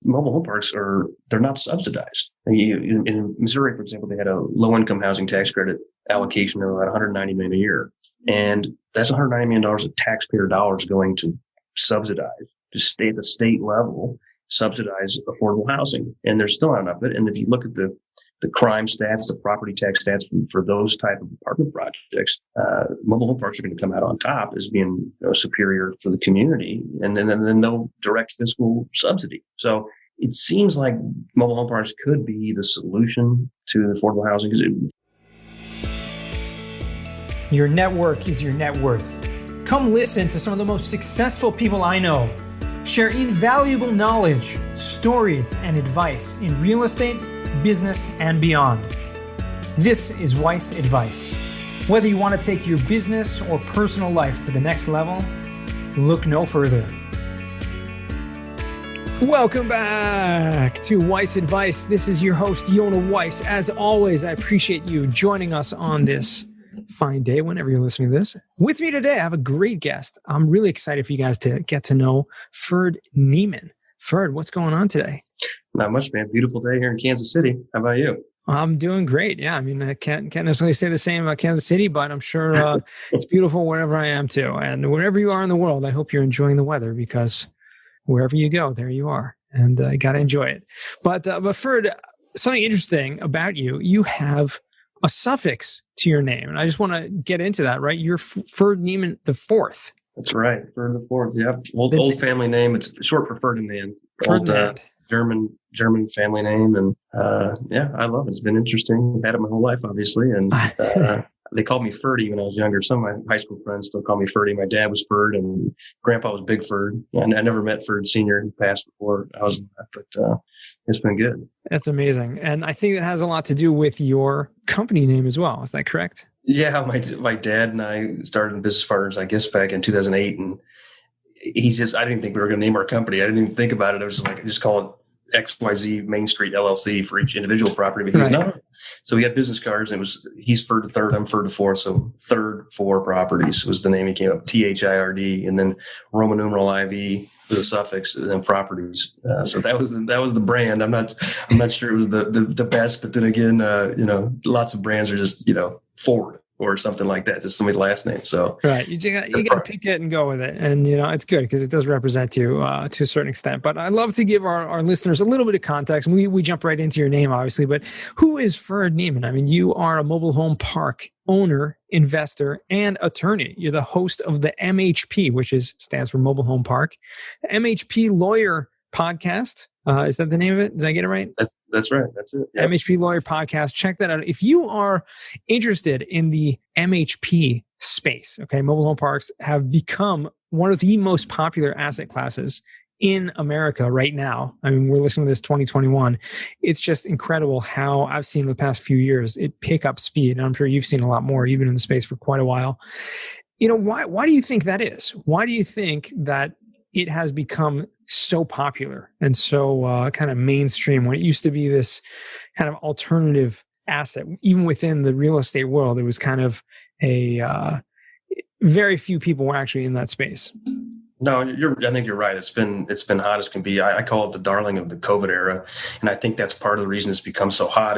mobile home parks they're not subsidized. In Missouri, for example, they had a low income housing tax credit allocation of about $190 million a year. And that's $190 million of taxpayer dollars going to subsidize, to stay at the state level, subsidize affordable housing. And there's still not enough of it. And if you look at the crime stats, the property tax stats for those type of apartment projects, mobile home parks are going to come out on top as being superior for the community, and then no direct fiscal subsidy. So it seems like mobile home parks could be the solution to affordable housing. Your network is your net worth. Come listen to some of the most successful people I know share invaluable knowledge, stories, and advice in real estate, business, and beyond. This is Weiss Advice. Whether you want to take your business or personal life to the next level, look no further. Welcome back to Weiss Advice. This is your host, Yona Weiss. As always, I appreciate you joining us on this fine day, whenever you're listening to this. With me today, I have a great guest. I'm really excited for you guys to get to know Ferd Niemann. Ferd, what's going on today? Not much, man. Beautiful day here in Kansas City. How about you? I'm doing great. Yeah, I mean, I can't necessarily say the same about Kansas City, but I'm sure it's beautiful wherever I am too. And wherever you are in the world, I hope you're enjoying the weather, because wherever you go, there you are. And you got to enjoy it. But Ferd, something interesting about you, you have a suffix to your name. And I just want to get into that, right? You're Ferd Niemann the Fourth. That's right. Ferd the Fourth. Yep. Old family name. It's short for Ferdinand. Ferdinand. German family name. And yeah, I love it. It's been interesting. I've had it my whole life, obviously. And they called me Ferdy when I was younger. Some of my high school friends still call me Ferdy. My dad was Ferd and Grandpa was Big Ferd. And I never met Ferd Sr. who passed before I was, but it's been good. That's amazing. And I think that has a lot to do with your company name as well. Is that correct? Yeah. My dad and I started in business partners, I guess, back in 2008. And I didn't think we were going to name our company. I didn't even think about it. I was just like, I just call it XYZ Main Street LLC for each individual property. But he was no. So we had business cards, and he's Ferd the Third, I'm Ferd the Fourth. So Third Four Properties was the name he came up, THIRD, and then Roman numeral IV with a suffix, and then properties. So that was the brand. I'm not sure it was the best, but then again, lots of brands are just, Ford or something like that, just somebody's last name. So right, you got to pick it and go with it, and it's good because it does represent you to a certain extent. But I'd love to give our listeners a little bit of context. We jump right into your name, obviously, but who is Ferd Niemann? I mean, you are a mobile home park owner, investor, and attorney. You're the host of the MHP, which stands for Mobile Home Park, the MHP Lawyer podcast. Is that the name of it? Did I get it right? That's right. That's it. Yep. MHP Lawyer podcast. Check that out. If you are interested in the MHP space, okay, mobile home parks have become one of the most popular asset classes in America right now. I mean, we're listening to this 2021. It's just incredible how I've seen the past few years it pick up speed. And I'm sure you've seen a lot more. You've been in the space for quite a while. Why do you think that is? Why do you think that it has become so popular and so kind of mainstream when it used to be this kind of alternative asset? Even within the real estate world, it was kind of very few people were actually in that space. No, I think you're right. It's been hot as can be. I call it the darling of the COVID era. And I think that's part of the reason it's become so hot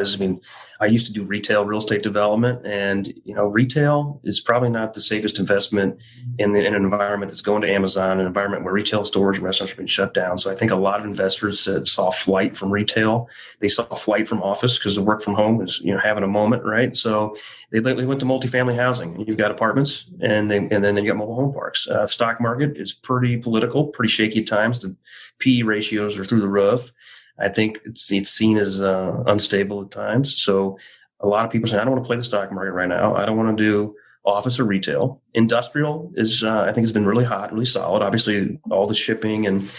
I used to do retail real estate development, and, retail is probably not the safest investment in an environment that's going to Amazon, an environment where retail stores and restaurants have been shut down. So I think a lot of investors saw flight from retail. They saw flight from office because the work from home is, having a moment, right? So they went to multifamily housing. You've got apartments, and then you got mobile home parks. Stock market is pretty political, pretty shaky at times. The PE ratios are through the roof. I think it's seen as unstable at times. So a lot of people say, I don't want to play the stock market right now. I don't want to do office or retail. Industrial is, I think, has been really hot, really solid. Obviously, all the shipping and,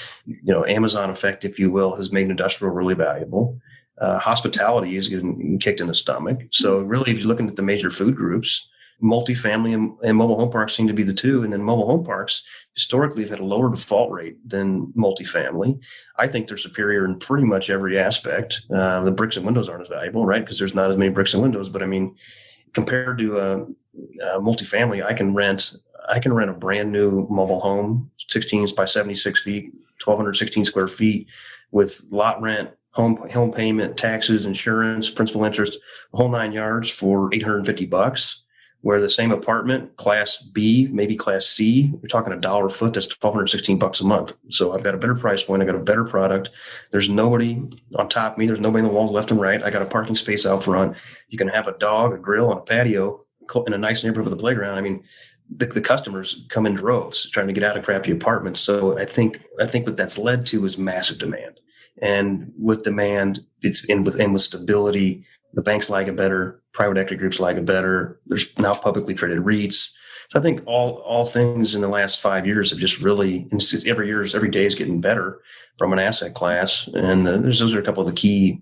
Amazon effect, if you will, has made industrial really valuable. Hospitality is getting kicked in the stomach. So really, if you're looking at the major food groups, multifamily and mobile home parks seem to be the two. And then mobile home parks historically have had a lower default rate than multifamily. I think they're superior in pretty much every aspect. The bricks and windows aren't as valuable, right? Because there's not as many bricks and windows. But compared to multifamily, I can rent I can rent a brand new mobile home, 16 by 76 feet, 1,216 square feet, with lot rent, home payment, taxes, insurance, principal interest, the whole 9 yards for $850. Where the same apartment, Class B, maybe Class C, we're talking $1 a foot. That's $1,216 a month. So I've got a better price point. I got a better product. There's nobody on top of me. There's nobody in the walls left and right. I got a parking space out front. You can have a dog, a grill, and a patio in a nice neighborhood with a playground. I mean, the customers come in droves trying to get out of crappy apartments. So I think what that's led to is massive demand. And with demand, with stability, the banks like it better. Private equity groups like it better. There's now publicly traded REITs. So I think all things in the last 5 years have just really, every day is getting better from an asset class. And those are a couple of the key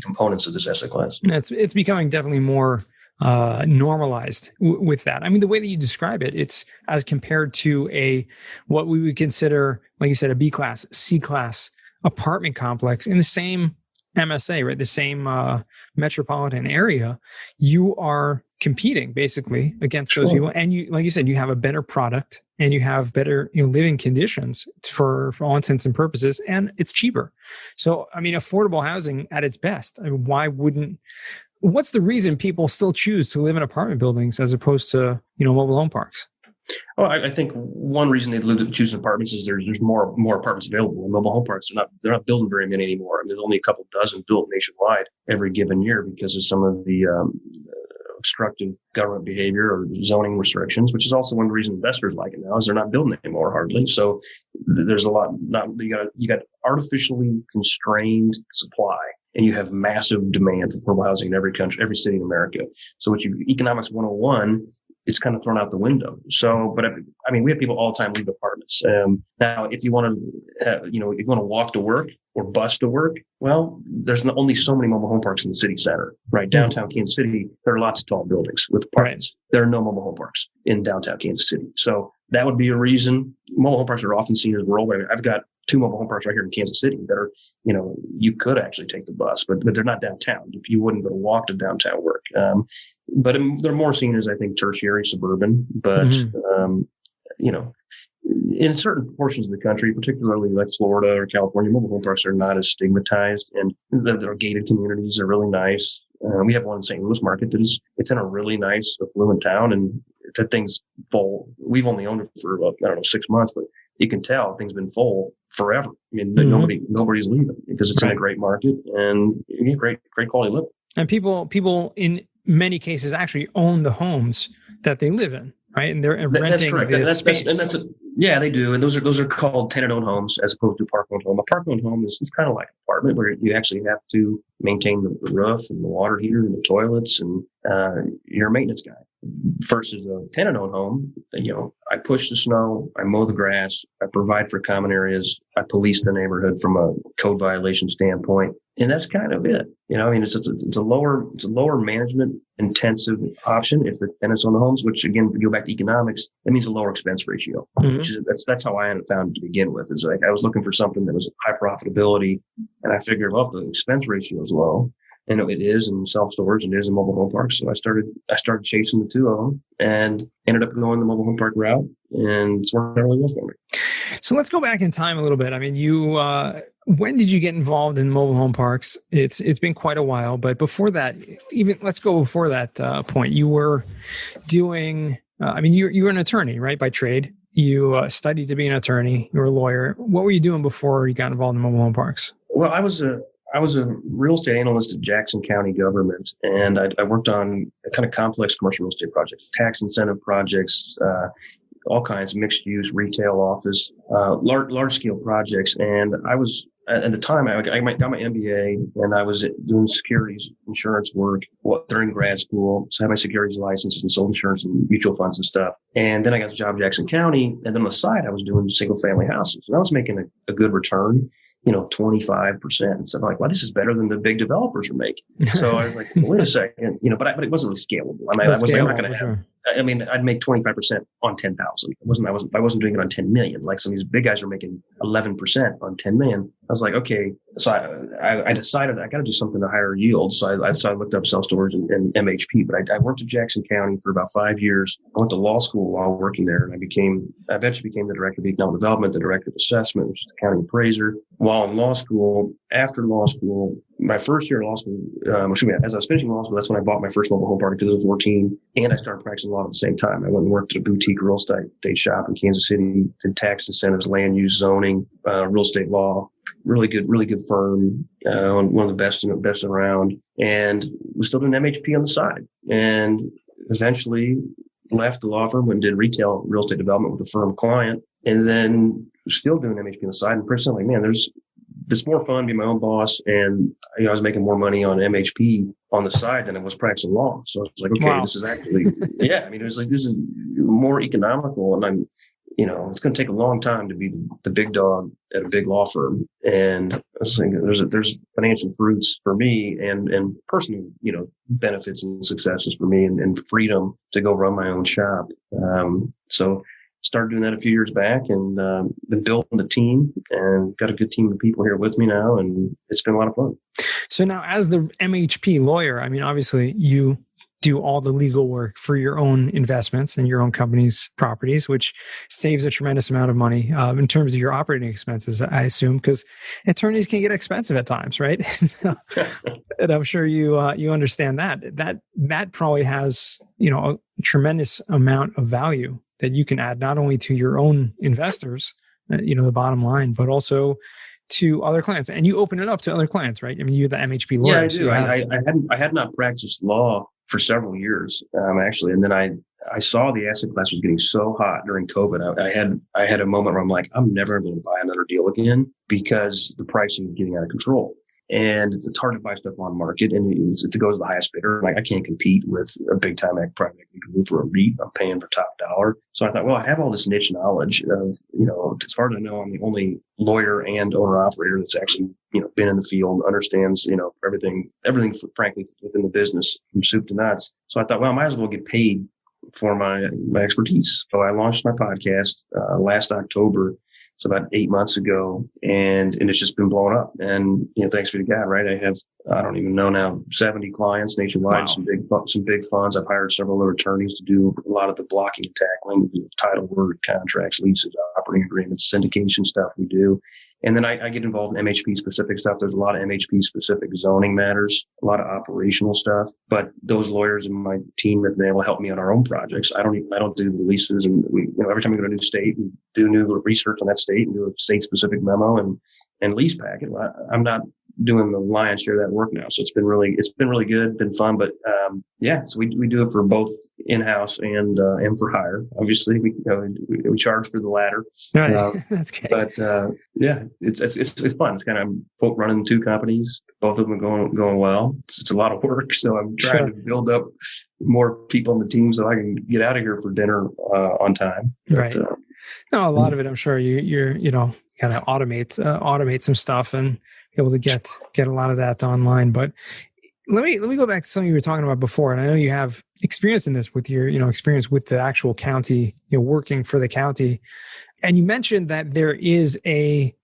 components of this asset class. It's becoming definitely more normalized with that. I mean, the way that you describe it, it's as compared to what we would consider, like you said, a B class, C class apartment complex in the same MSA, right? The same metropolitan area. You are competing basically against those people, and you, like you said, you have a better product and you have better living conditions for all intents and purposes, and it's cheaper. So, I mean, affordable housing at its best. I mean, what's the reason people still choose to live in apartment buildings as opposed to mobile home parks? Well, I think one reason they choose apartments is there's more apartments available. In mobile home parks, they're not building very many anymore. I mean, there's only a couple dozen built nationwide every given year because of some of the obstructive government behavior or zoning restrictions, which is also one reason investors like it now is they're not building anymore hardly. So there's a lot. You got artificially constrained supply, and you have massive demand for affordable housing in every country, every city in America. So economics 101. It's kind of thrown out the window. So, but I mean, we have people all the time leave apartments. Now, if you want to walk to work or bus to work, well, there's only so many mobile home parks in the city center, right? Downtown Kansas City, there are lots of tall buildings with apartments. Right. There are no mobile home parks in downtown Kansas City. So that would be a reason. Mobile home parks are often seen as rural. I've got 2 mobile home parks right here in Kansas City that are, you could actually take the bus, but they're not downtown. You wouldn't go to walk to downtown work. But they're more seen as, I think, tertiary suburban. But, in certain portions of the country, particularly like Florida or California, mobile home parks are not as stigmatized, and they're gated communities are really nice. We have one in St. Louis market it's in a really nice, affluent town, and that thing's full. We've only owned it for about, 6 months, but you can tell things been full forever. I mean, nobody's leaving because it's in a great market and you get great quality living. And people in many cases actually own the homes that they live in, right? And they're renting this space. Yeah, they do. And those are called tenant-owned homes as opposed to park-owned home. A park-owned home is kind of like an apartment where you actually have to maintain the roof and the water heater and the toilets, and you're a maintenance guy. Versus a tenant-owned home, I push the snow, I mow the grass, I provide for common areas, I police the neighborhood from a code violation standpoint, and that's kind of it. It's a lower management intensive option if the tenants own the homes, which again, we go back to economics, that means a lower expense ratio. Which is, that's how I found it to begin with. Is like I was looking for something that was high profitability, and I figured, well, if the expense ratio is low, and it is in self-storage and it is in mobile home parks. So I started chasing the 2 of them and ended up going the mobile home park route, and it's worked really well for me. So let's go back in time a little bit. I mean, when did you get involved in mobile home parks? It's been quite a while, but before that, let's go before that point. You were doing, you were an attorney, right? By trade. You studied to be an attorney. You were a lawyer. What were you doing before you got involved in mobile home parks? Well, I was a real estate analyst at Jackson County government, and I worked on kind of complex commercial real estate projects, tax incentive projects, all kinds of mixed use, retail, office, large scale projects. And I was at the time I got my MBA, and I was doing securities insurance work during grad school. So I had my securities license and sold insurance and mutual funds and stuff. And then I got the job in Jackson County, and then on the side I was doing single family houses, and I was making a good return. 25%. So I'm like, wow, this is better than the big developers are making. So I was like, well, wait a second, but it wasn't really scalable. I'm not going to have I mean, I'd make 25% on 10,000. I wasn't doing it on 10 million. Like some of these big guys are making 11% on 10 million. I was like, okay. So I decided I got to do something to higher yield. So I looked up self-storage and MHP, but I worked in Jackson County for about 5 years. I went to law school while working there, and I eventually became the director of economic development, the director of assessment, which is the county appraiser. While in law school, after law school, my first year of law school, as I was finishing law school, that's when I bought my first mobile home park because I was 14, and I started practicing law at the same time. I went and worked at a boutique real estate shop in Kansas City, did tax incentives, land use, zoning, real estate law. Really good firm, one of the best around, and was still doing MHP on the side. And eventually left the law firm, went and did retail real estate development with a firm client, and then still doing MHP on the side. And pretty soon, like, man, it's more fun being my own boss, and I was making more money on MHP on the side than I was practicing law. So I was like, okay, wow. This is actually, yeah. I mean, it was like, this is more economical, and I'm. It's going to take a long time to be the big dog at a big law firm. And I was thinking there's financial fruits for me and personal, benefits and successes for me and freedom to go run my own shop. So started doing that a few years back and been building the team and got a good team of people here with me now. And it's been a lot of fun. So now as the MHP lawyer, I mean, obviously you do all the legal work for your own investments and your own company's properties, which saves a tremendous amount of money in terms of your operating expenses, I assume, because attorneys can get expensive at times, right? And I'm sure you understand that. That probably has a tremendous amount of value that you can add not only to your own investors, the bottom line, but also to other clients. And you open it up to other clients, right? I mean, you're the MHP lawyer. Yeah, I do. I had not practiced law for several years, actually. And then I saw the asset class was getting so hot during COVID. I had a moment where I'm like, I'm never going to buy another deal again because the pricing is getting out of control. And it's hard to buy stuff on market, and it goes to the highest bidder. Like, I can't compete with a big time private equity group or a REIT. I'm paying for top dollar. So I thought, well, I have all this niche knowledge of, as far as I know, I'm the only lawyer and owner operator that's actually, been in the field, understands, everything, frankly, within the business from soup to nuts. So I thought, well, I might as well get paid for my expertise. So I launched my podcast last October. It's about 8 months ago, and it's just been blowing up. And thanks be to God, right? I don't even know now, 70 clients nationwide, wow. some big funds. I've hired several other attorneys to do a lot of the blocking and tackling, title work, contracts, leases, operating agreements, syndication stuff we do. And then I get involved in MHP specific stuff. There's a lot of MHP specific zoning matters, a lot of operational stuff. But those lawyers in my team have been able to help me on our own projects. I don't do the leases, and every time we go to a new state, we do new research on that state and do a state specific memo and lease packet. I'm not doing the lion's share of that work now. So it's been really good, been fun. But so we do it for both in-house and for hire. Obviously, we charge for the latter. Right. That's great. But it's fun. It's kind of running two companies. Both of them are going well. It's a lot of work. So I'm trying to build up more people on the team so I can get out of here for dinner on time. Right. A lot of it, I'm sure you're kind of automate some stuff and be able to get a lot of that online. But let me go back to something you were talking about before, and I know you have experience in this with your experience with the actual county, working for the county. And you mentioned that there is a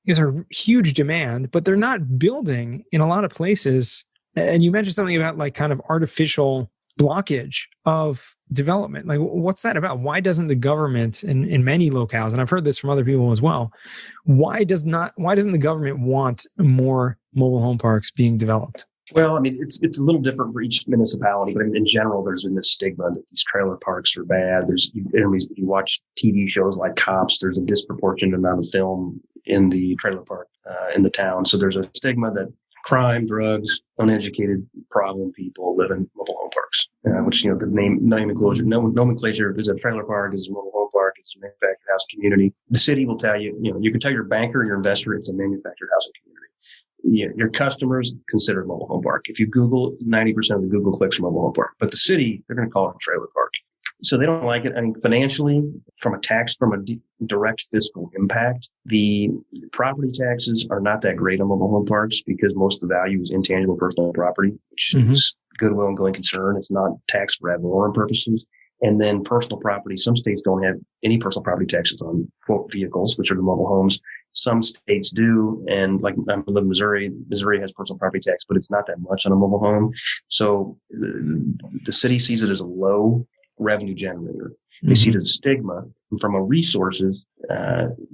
huge demand, but they're not building in a lot of places. And you mentioned something about like kind of artificial blockage of development. Like, what's that about? Why doesn't the government in many locales, and I've heard this from other people as well, why doesn't the government want more mobile home parks being developed? Well, I mean, it's a little different for each municipality, but in general, there's been this stigma that these trailer parks are bad. If you watch TV shows like Cops, there's a disproportionate amount of film in the trailer park in the town. So there's a stigma that crime, drugs, uneducated problem people live in mobile home parks, which, the nomenclature is a trailer park, is a mobile home park, it's a manufactured housing community. The city will tell you, you can tell your banker, your investor, it's a manufactured housing community. Your customers consider it a mobile home park. If you Google, 90% of the Google clicks are mobile home park, but the city, they're going to call it a trailer park. So they don't like it. I mean, financially, from a direct fiscal impact, the property taxes are not that great on mobile home parks because most of the value is intangible personal property, which is goodwill and going concern. It's not taxed for ad valorem purposes. And then personal property. Some states don't have any personal property taxes on quote vehicles, which are the mobile homes. Some states do. And like I live in Missouri. Missouri has personal property tax, but it's not that much on a mobile home. So the city sees it as a low revenue generator. They see it as a stigma. And from a resources,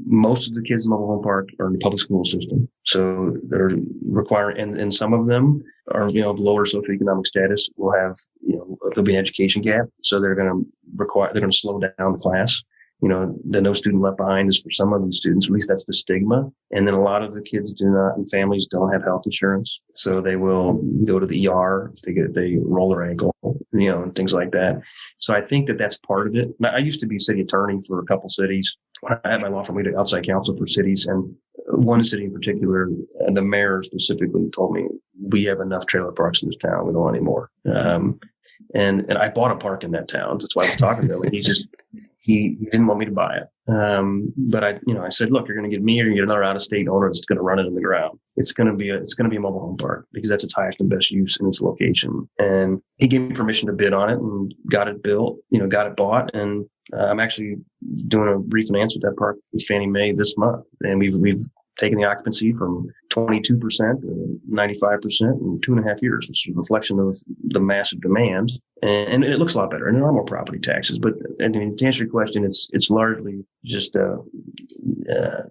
most of the kids in the mobile home park are in the public school system. So they're requiring, and some of them are, lower socioeconomic status will have, there'll be an education gap. So they're going to slow down the class. The no student left behind is for some of these students, at least that's the stigma. And then a lot of the kids and families don't have health insurance. So they will go to the ER if they roll their ankle, and things like that. So I think that that's part of it. Now, I used to be city attorney for a couple cities. When I had my law firm, we did outside counsel for cities. And one city in particular, the mayor specifically told me, we have enough trailer parks in this town. We don't want any more. And I bought a park in that town. That's why I was talking to him. And he didn't want me to buy it. But I said, look, you're going to get me or you're going to get another out-of-state owner that's going to run it in the ground. It's going to be a mobile home park because that's its highest and best use in its location. And he gave me permission to bid on it and got it built, got it bought. And I'm actually doing a refinance with that park with Fannie Mae this month. And we've taken the occupancy from 22% to 95% in 2.5 years, which is a reflection of the massive demand. And it looks a lot better. And there are more property taxes. But to answer your question, it's largely just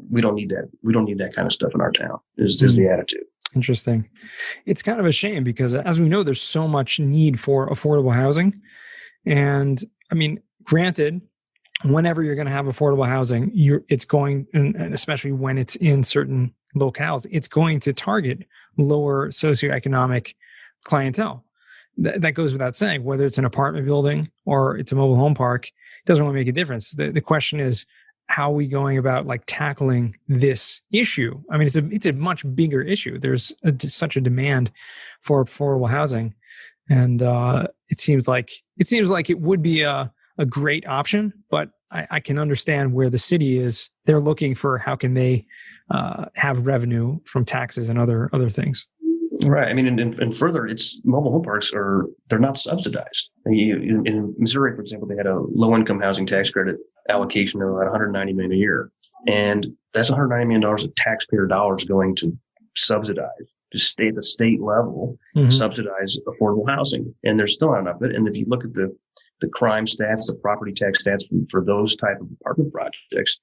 we don't need that. We don't need that kind of stuff in our town, is the attitude. Interesting. It's kind of a shame because, as we know, there's so much need for affordable housing. And I mean, granted, whenever you're going to have affordable housing, it's going, and especially when it's in certain locales, it's going to target lower socioeconomic clientele. That goes without saying. Whether it's an apartment building or it's a mobile home park, it doesn't really make a difference. The question is, how are we going about tackling this issue? I mean, it's a much bigger issue. There's such a demand for affordable housing, and it seems like it would be a great option, but I can understand where the city is. They're looking for how can they have revenue from taxes and other things. Right. I mean, and further, it's mobile home parks they're not subsidized. In Missouri, for example, they had a low income housing tax credit allocation of about $190 million a year. And that's $190 million of taxpayer dollars going to subsidize, to stay at the state level, subsidize affordable housing. And there's still not enough of it. And if you look at the crime stats, the property tax stats for those type of apartment projects,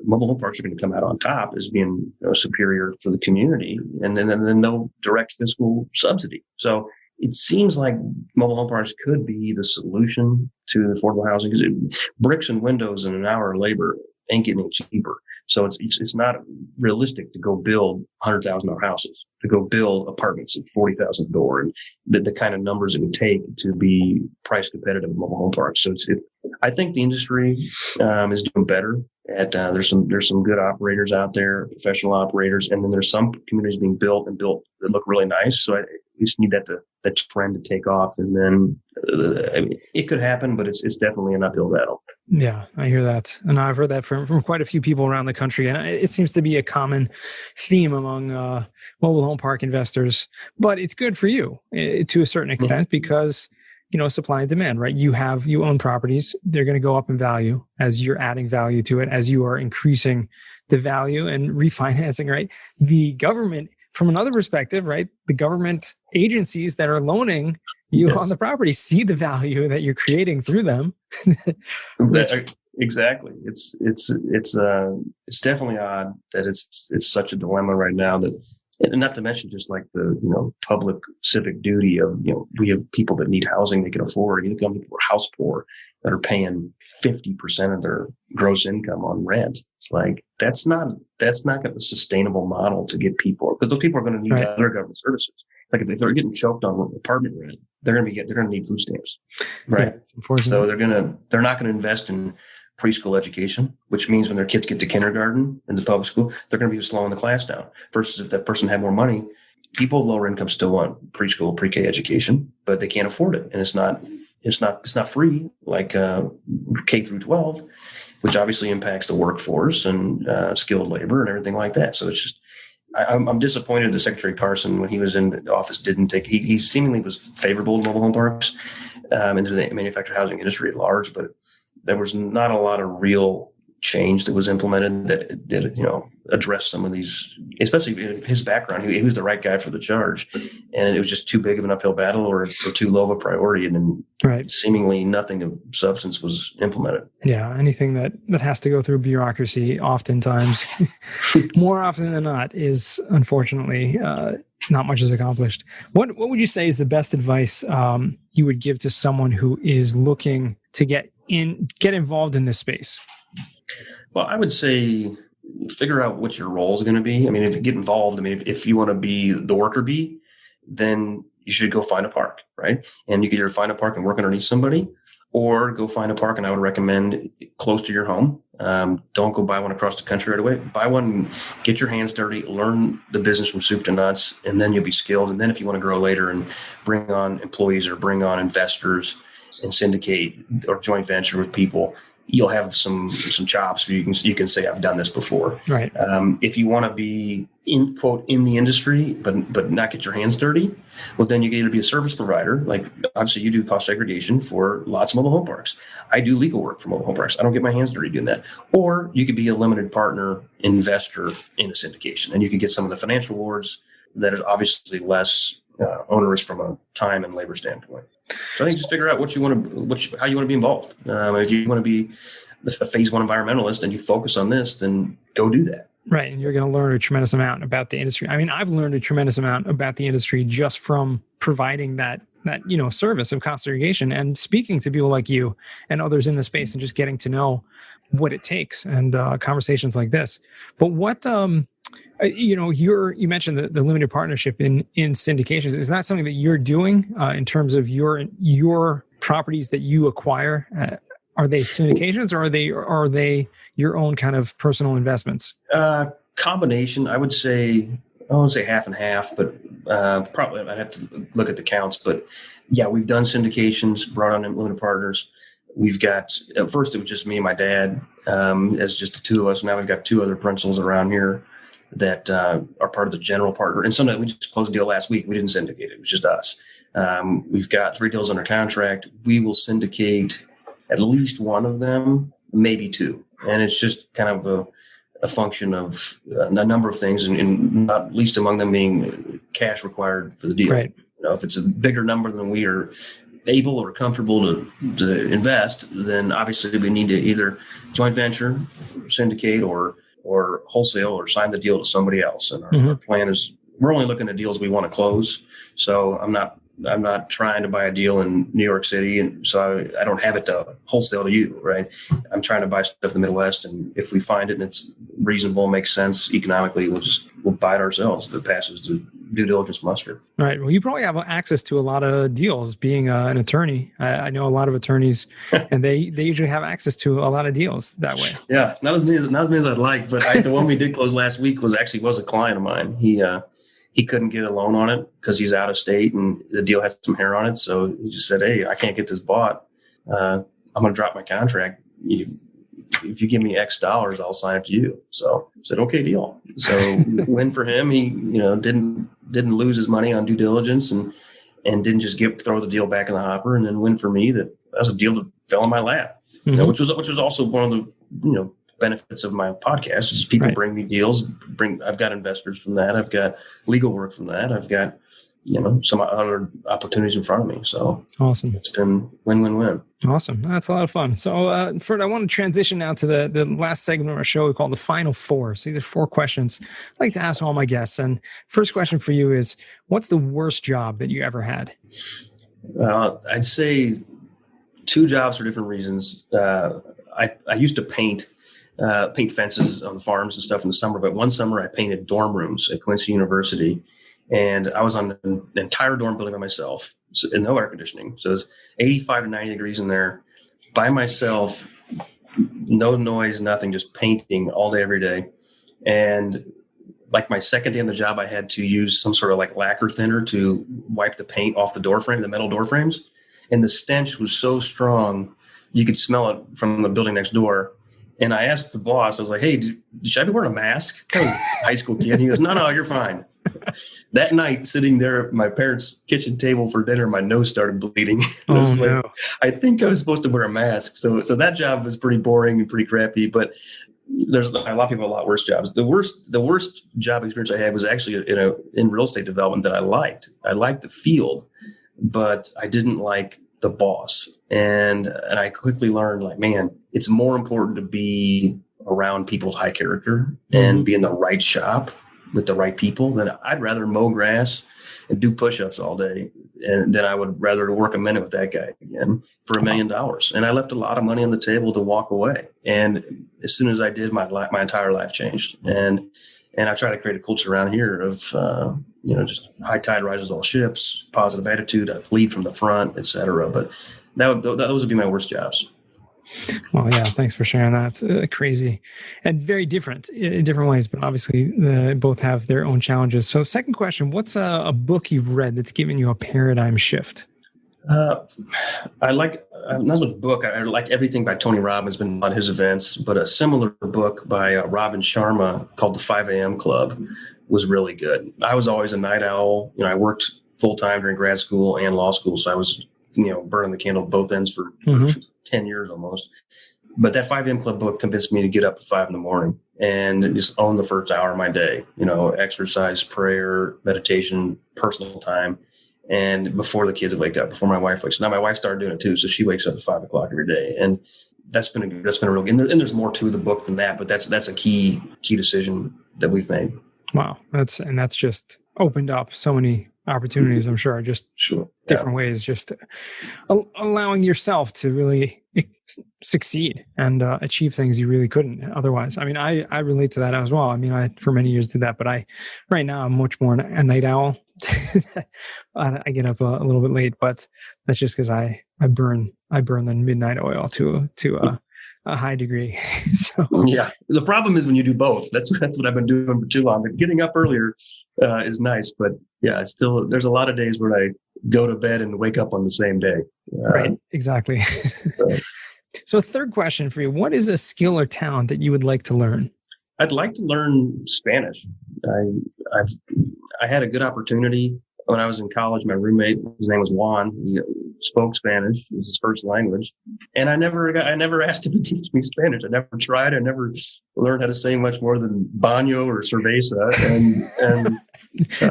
mobile home parks are going to come out on top as being superior for the community, and then no direct fiscal subsidy. So it seems like mobile home parks could be the solution to affordable housing, because bricks and windows and an hour of labor ain't getting any cheaper. So it's not realistic to go build $100,000 houses, to go build apartments at $40,000 a door, and the kind of numbers it would take to be price competitive in mobile home parks. So I think the industry is doing better. There's some good operators out there, professional operators, and then there's some communities being built that look really nice. So we just need that trend to take off, and then it could happen, but it's definitely an uphill battle. Yeah, I hear that. And I've heard that from quite a few people around the country. And it seems to be a common theme among mobile home park investors. But it's good for you to a certain extent because, supply and demand, right? You own properties. They're going to go up in value as you're adding value to it, as you are increasing the value and refinancing, right? The government, from another perspective, right? The government agencies that are loaning you on the property see the value that you're creating through them. Exactly. It's definitely odd that it's such a dilemma right now, that, and not to mention just like the public civic duty of we have people that need housing they can afford. You know, people are house poor that are paying 50% of their gross income on rent. It's like that's not a sustainable model to get people, because those people are going to need other government services. Like if they're getting choked on apartment rent, they're going to need food stamps, right? Yeah, so they're not going to invest in preschool education, which means when their kids get to kindergarten in the public school, they're going to be slowing the class down. Versus if that person had more money, people with lower income still want preschool, pre-K education, but they can't afford it, and it's not free like K through 12, which obviously impacts the workforce and skilled labor and everything like that. So it's just. I'm disappointed that Secretary Carson, when he was in office, didn't take. He seemingly was favorable to mobile home parks, into the manufactured housing industry at large, but there was not a lot of real change that was implemented that did, address some of these, especially his background. He was the right guy for the charge, and it was just too big of an uphill battle or too low of a priority. And then seemingly nothing of substance was implemented. Yeah. Anything that has to go through bureaucracy oftentimes, more often than not, is unfortunately not much is accomplished. What would you say is the best advice you would give to someone who is looking to get involved in this space? Well, I would say figure out what your role is going to be. I mean, if you get involved, if you want to be the worker bee, then you should go find a park, right? And you could either find a park and work underneath somebody, or go find a park, and I would recommend close to your home. Don't go buy one across the country right away. Buy one, get your hands dirty, learn the business from soup to nuts, and then you'll be skilled. And then if you want to grow later and bring on employees or bring on investors and syndicate or joint venture with people, you'll have some chops where you can say, I've done this before. Right. If you want to be in the industry, but not get your hands dirty, well, then you can either be a service provider. Like obviously you do cost segregation for lots of mobile home parks. I do legal work for mobile home parks. I don't get my hands dirty doing that. Or you could be a limited partner investor in a syndication, and you could get some of the financial rewards that is obviously less onerous from a time and labor standpoint. So I think just figure out how you want to be involved. If you want to be a phase one environmentalist and you focus on this, then go do that. Right. And you're going to learn a tremendous amount about the industry. I mean, I've learned a tremendous amount about the industry just from providing that service of cost segregation and speaking to people like you and others in the space and just getting to know what it takes and conversations like this. But what, you mentioned the limited partnership in syndications. Is that something that you're doing in terms of your properties that you acquire? Are they syndications, or are they your own kind of personal investments? Combination. I won't say half and half, but probably I'd have to look at the counts. But yeah, we've done syndications, brought on limited partners. We've got, at first it was just me and my dad as just the two of us. Now we've got two other principals around here that are part of the general partner. And sometimes we just closed a deal last week. We didn't syndicate it. It was just us. We've got 3 deals under contract. We will syndicate at least one of them, maybe 2. And it's just kind of a function of a number of things, and not least among them being cash required for the deal. Right. If it's a bigger number than we are able or comfortable to invest, then obviously we need to either joint venture, syndicate, or wholesale, or sign the deal to somebody else. And our plan is we're only looking at deals we want to close. So I'm not trying to buy a deal in New York City, and so I don't have it to wholesale to you, right? I'm trying to buy stuff in the Midwest, and if we find it and it's reasonable, makes sense economically, we'll buy it ourselves if it passes the due diligence muster. Right. Well, you probably have access to a lot of deals being an attorney. I know a lot of attorneys, and they usually have access to a lot of deals that way. Yeah, not as many as I'd like, but the one we did close last week was a client of mine. He couldn't get a loan on it because he's out of state and the deal has some hair on it. So he just said, "Hey, I can't get this bought. I'm going to drop my contract. If you give me X dollars, I'll sign it to you." So I said, "Okay, deal." So win for him. He, didn't lose his money on due diligence and didn't just throw the deal back in the hopper. And then win for me that was a deal that fell in my lap, which was also one of the, benefits of my podcast is people bring me deals. I've got investors from that. I've got legal work from that. I've got, some other opportunities in front of me. So awesome. It's been win-win-win. Awesome. That's a lot of fun. So, Ferd, I want to transition now to the last segment of our show we call the Final Four. So these are 4 questions I like to ask all my guests. And first question for you is, what's the worst job that you ever had? I'd say 2 jobs for different reasons. I used to paint fences on the farms and stuff in the summer. But one summer I painted dorm rooms at Quincy University, and I was on an entire dorm building by myself, and no air conditioning. So it's 85 to 90 degrees in there by myself, no noise, nothing, just painting all day, every day. And like my second day on the job, I had to use some sort of like lacquer thinner to wipe the paint off the door frame, the metal door frames. And the stench was so strong, you could smell it from the building next door. And I asked the boss, I was like, "Hey, should I be wearing a mask?" I was a high school kid. He goes, No, you're fine. That night, sitting there at my parents' kitchen table for dinner, my nose started bleeding. Oh, no. I think I was supposed to wear a mask. So that job was pretty boring and pretty crappy, but there's a lot of people with a lot worse jobs. The worst job experience I had was actually in real estate development that I liked. I liked the field, but I didn't like the boss. And I quickly learned, like, man, it's more important to be around people of high character and be in the right shop with the right people. Then I'd rather mow grass and do push-ups all day, and then I would rather work a minute with that guy again for $1 million. And I left a lot of money on the table to walk away. And as soon as I did, my entire life changed. And I try to create a culture around here of just high tide rises all ships, positive attitude, lead from the front, et cetera. But those would be my worst jobs. Well, yeah, thanks for sharing that. It's crazy and very different in different ways, but obviously both have their own challenges. So second question, what's a book you've read that's given you a paradigm shift? I like, not so much book, I like everything by Tony Robbins, been on his events, but a similar book by Robin Sharma called The 5 a.m. Club was really good. I was always a night owl. I worked full time during grad school and law school. So I was, burning the candle at both ends for 10 years almost. But that 5 a.m. Club book convinced me to get up at 5 a.m. and just own the first hour of my day, exercise, prayer, meditation, personal time. And before the kids wake up, before my wife wakes up. Now my wife started doing it too. So she wakes up at 5 o'clock every day. And that's been a real, and there's more to the book than that, but that's a key decision that we've made. Wow. That's just opened up so many opportunities, I'm sure, just different ways, just allowing yourself to really succeed and achieve things you really couldn't otherwise. I mean, I relate to that as well. I mean, I for many years did that, but right now I'm much more a night owl. I get up a little bit late, but that's just because I burn the midnight oil to a high degree. So yeah, the problem is when you do both. That's what I've been doing for too long. But getting up earlier is nice, but yeah, still there's a lot of days where I go to bed and wake up on the same day. Right, exactly. So third question for you: what is a skill or talent that you would like to learn? I'd like to learn Spanish. I had a good opportunity when I was in college. My roommate, his name was Juan. He spoke Spanish. It was his first language. And I never asked him to teach me Spanish. I never tried. I never learned how to say much more than baño or cerveza. And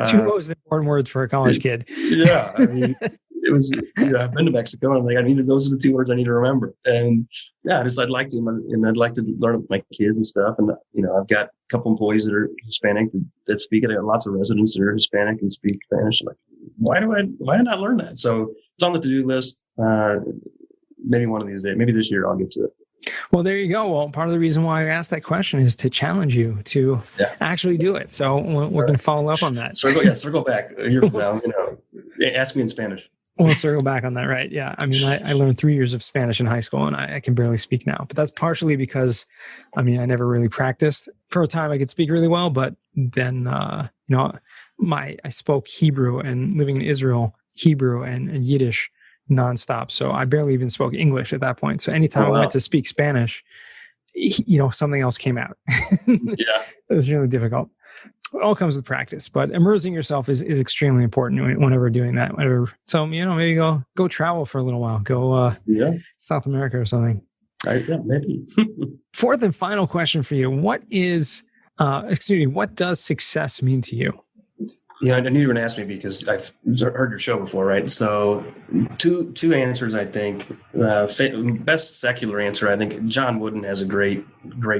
two most important words for a college kid. Yeah. I mean, it was, I've been to Mexico and I'm like, those are the two words I need to remember. And yeah, I'd like to learn it with my kids and stuff. And, I've got a couple employees that are Hispanic that speak it. I got lots of residents that are Hispanic and speak Spanish. I'm like, why did I not learn that? So it's on the to-do list. Maybe one of these days, maybe this year I'll get to it. Well, there you go. Well, part of the reason why I asked that question is to challenge you to actually do it. So we're going to follow up on that. Circle back a year from now, ask me in Spanish. We'll circle back on that, right? Yeah. I mean, I learned 3 years of Spanish in high school and I can barely speak now, but that's partially because, I never really practiced. For a time I could speak really well, but then, I spoke Hebrew and living in Israel, Hebrew and Yiddish nonstop. So I barely even spoke English at that point. So anytime I went to speak Spanish, something else came out. Yeah. It was really difficult. It all comes with practice, but immersing yourself is extremely important whenever doing that. So, maybe go travel for a little while, go South America or something. Maybe. Fourth and final question for you. What does success mean to you? I knew you were going to ask me because I've heard your show before, right? So two answers, I think. Best secular answer, I think John Wooden has a great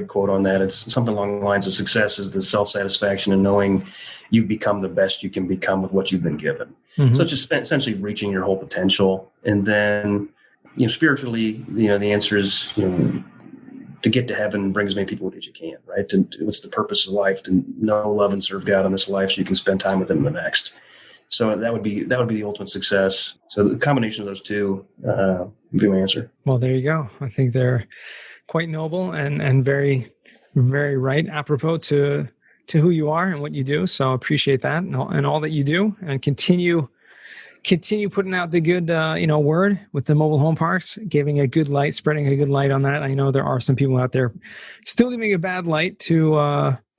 quote on that. It's something along the lines of success is the self-satisfaction and knowing you've become the best you can become with what you've been given. Mm-hmm. So it's just essentially reaching your whole potential. And then, spiritually, the answer is, to get to heaven, bring as many people with you as you can, right? What's the purpose of life? To know, love, and serve God in this life so you can spend time with him in the next. So that would be the ultimate success. So the combination of those two would be my answer. Well, there you go. I think they're quite noble and very, very right, apropos to who you are and what you do. So I appreciate that and all that you do, and continue continue putting out the good, word with the mobile home parks, giving a good light, spreading a good light on that. I know there are some people out there still giving a bad light to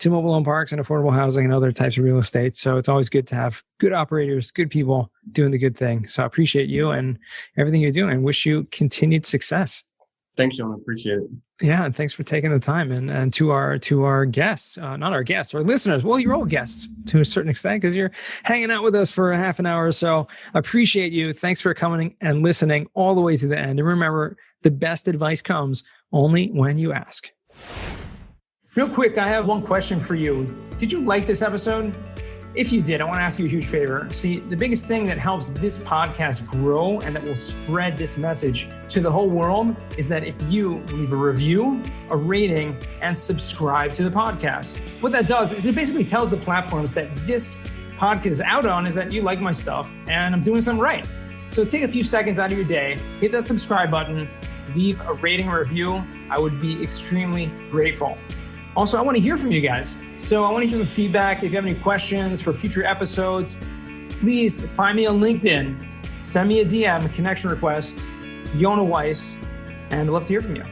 mobile home parks and affordable housing and other types of real estate. So it's always good to have good operators, good people doing the good thing. So I appreciate you and everything you're doing and wish you continued success. Thanks, John. I appreciate it. Yeah, and thanks for taking the time. And to our guests, not our guests, our listeners. Well, you're all guests to a certain extent because you're hanging out with us for a half an hour or so. I appreciate you. Thanks for coming and listening all the way to the end. And remember, the best advice comes only when you ask. Real quick, I have one question for you. Did you like this episode? If you did, I want to ask you a huge favor. See, the biggest thing that helps this podcast grow and that will spread this message to the whole world is that if you leave a review, a rating, and subscribe to the podcast. What that does is it basically tells the platforms that this podcast is out on is that you like my stuff and I'm doing something right. So take a few seconds out of your day, hit that subscribe button, leave a rating or review. I would be extremely grateful. Also, I want to hear from you guys. So I want to hear some feedback. If you have any questions for future episodes, please find me on LinkedIn. Send me a DM, a connection request, Yona Weiss, and I'd love to hear from you.